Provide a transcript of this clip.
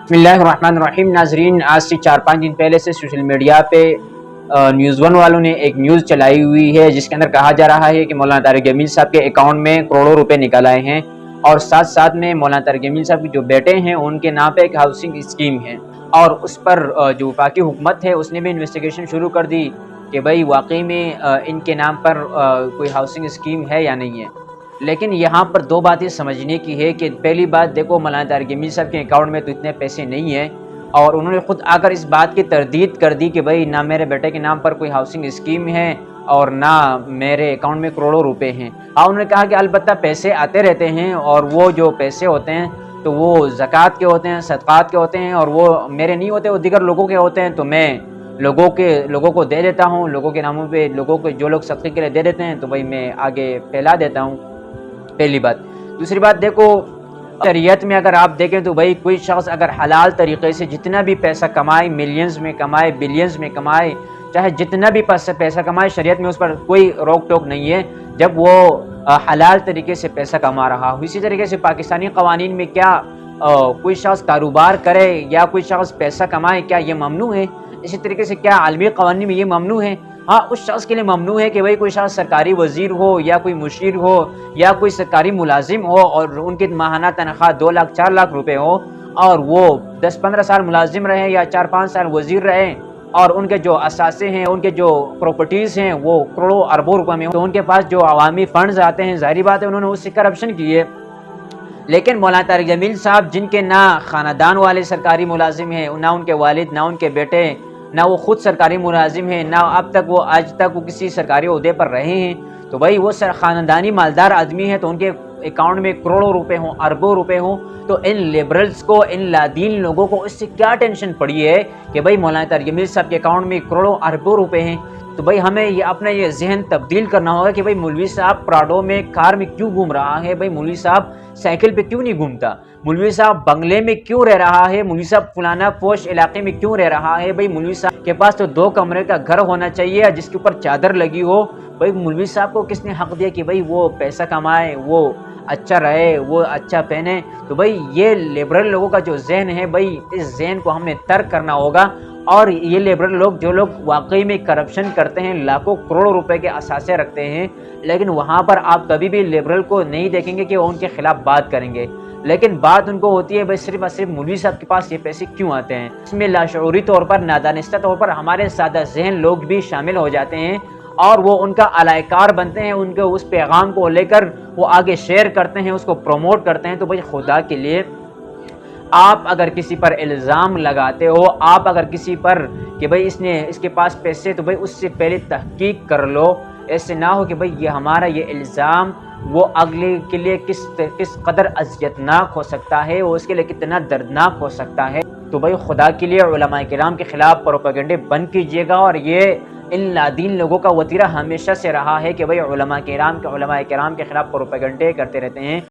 बिस्मिल्लाहिर्रहमानिर्रहीम। नाजरीन, आज से 4-5 दिन पहले से सोशल मीडिया पे न्यूज़ वन वालों ने एक न्यूज़ चलाई हुई है जिसके अंदर कहा जा रहा है कि मौलाना तारिक जमील साहब के अकाउंट में करोड़ों रुपए निकल आए हैं और साथ साथ में मौलाना तारिक जमील साहब के जो बेटे हैं उनके नाम पे एक हाउसिंग स्कीम है और उस पर जो वफाकी हुकूमत है उसने भी इन्वेस्टिगेशन शुरू कर दी कि भाई वाकई में इनके नाम पर कोई हाउसिंग स्कीम है या नहीं है। लेकिन यहाँ पर दो बातें समझने की है कि पहली बात देखो, मौलाना तारिक जमील साहब के अकाउंट में तो इतने पैसे नहीं हैं और उन्होंने खुद आकर इस बात की तरदीद कर दी कि भाई ना मेरे बेटे के नाम पर कोई हाउसिंग स्कीम है और ना मेरे अकाउंट में करोड़ों रुपए हैं। हाँ, उन्होंने कहा कि अलबत्ता पैसे आते रहते हैं और वो जो पैसे होते हैं तो वो ज़कात के होते हैं, सदक़ात के होते हैं और वो मेरे नहीं होते, वो दीगर लोगों के होते हैं। तो मैं लोगों को दे देता हूँ, लोगों के नामों पे लोगों को जो लोग सदक़े के लिए दे देते हैं तो भाई मैं आगे फैला देता हूँ, पहली बात। दूसरी बात देखो, शरीयत में अगर आप देखें तो भाई कोई शख्स अगर हलाल तरीके से जितना भी पैसा कमाए, मिलियंस में कमाए, बिलियंस में कमाए, चाहे जितना भी पैसा कमाए, शरीयत में उस पर कोई रोक टोक नहीं है जब वो हलाल तरीके से पैसा कमा रहा हो। इसी तरीके से पाकिस्तानी कवानीन में क्या कोई शख्स कारोबार करे या कोई शख्स पैसा कमाए, क्या ये ममनू है? इसी तरीके से क्या आलमी कवानीन में ये ममनू है? हाँ, उस शख्स के लिए ममनू है कि भाई कोई शख्स सरकारी वजीर हो या कोई मुशीर हो या कोई सरकारी मुलाजिम हो और उनकी माहाना तनख्वाह 2 लाख 4 लाख रुपए हो और वो 10-15 साल मुलाजिम रहे या 4-5 साल वजीर रहे और उनके जो असासे हैं, उनके जो प्रॉपर्टीज़ हैं वो करोड़ों अरबों रुपए में हो, तो उनके पास जो अवामी फंड्स आते हैं, ज़ाहिर बात है उन्होंने उससे करप्शन की है। लेकिन मौलाना तारिक जमील साहब जिनके ना ख़ानदान वाले सरकारी मुलाजिम हैं, ना उनके वालिद, ना उनके बेटे, ना वो खुद सरकारी मुलाजिम हैं, ना अब तक वो आज तक वो किसी सरकारी ओहदे पर रहे हैं, तो भाई वो ख़ानदानी मालदार आदमी है तो उनके अकाउंट में करोड़ों रुपए हों, अरबों रुपए हों, तो इन लिबरल्स को, इन लादीन लोगों को इससे क्या टेंशन पड़ी है कि भाई मौलाना तारिक जमील साहब के अकाउंट में करोड़ों अरबों रुपए हैं। तो भाई हमें ये अपना ये जहन तब्दील करना होगा कि भाई मौलवी साहब प्राडो में कार में क्यों घूम रहा है, भाई मौलवी साहब साइकिल पे क्यों नहीं घूमता, मौलवी साहब बंगले में क्यों रह रहा है, मौलवी साहब फलाना पोश इलाके में क्यों रह रहा है। भाई मौलवी साहब के पास तो 2 कमरे का घर होना चाहिए जिसके ऊपर चादर लगी हो। भाई मौलवी साहब को किसने हक दिया कि भाई वो पैसा कमाए, वो अच्छा रहे, वो अच्छा पहने? तो भाई ये लिबरल लोगों का जो जहन है, भाई इस जहन को हमें तर्क करना होगा। और ये लिबरल लोग जो लोग वाकई में करप्शन करते हैं, लाखों करोड़ों रुपए के असासे रखते हैं, लेकिन वहाँ पर आप कभी भी लिबरल को नहीं देखेंगे कि वो उनके खिलाफ बात करेंगे। लेकिन बात उनको होती है भाई सिर्फ और सिर्फ मौलवी साहब के पास ये पैसे क्यों आते हैं। इसमें लाशऊरी तौर पर, नादानिस्ता तौर पर हमारे सादा जहन लोग भी शामिल हो जाते हैं और वो उनका अलायकार बनते हैं, उनके उस पैगाम को लेकर वो आगे शेयर करते हैं, उसको प्रमोट करते हैं। तो भाई खुदा के लिए, आप अगर किसी पर इल्ज़ाम लगाते हो, आप अगर किसी पर कि भाई इसके पास पैसे, तो भाई उससे पहले तहकीक कर लो। ऐसे ना हो कि भाई ये हमारा ये इल्ज़ाम वो अगले के लिए किस कदर अज़ियतनाक हो सकता है, वो उसके लिए कितना दर्दनाक हो सकता है। तो भाई खुदा के लिए उलमाए किराम के ख़िलाफ़ प्रोपेगेंडे बंद कीजिएगा। और ये इन लादीन लोगों का वतीरा हमेशा से रहा है कि भाई उलमाए किराम के ख़िलाफ़ प्रोपेगेंडे करते रहते हैं।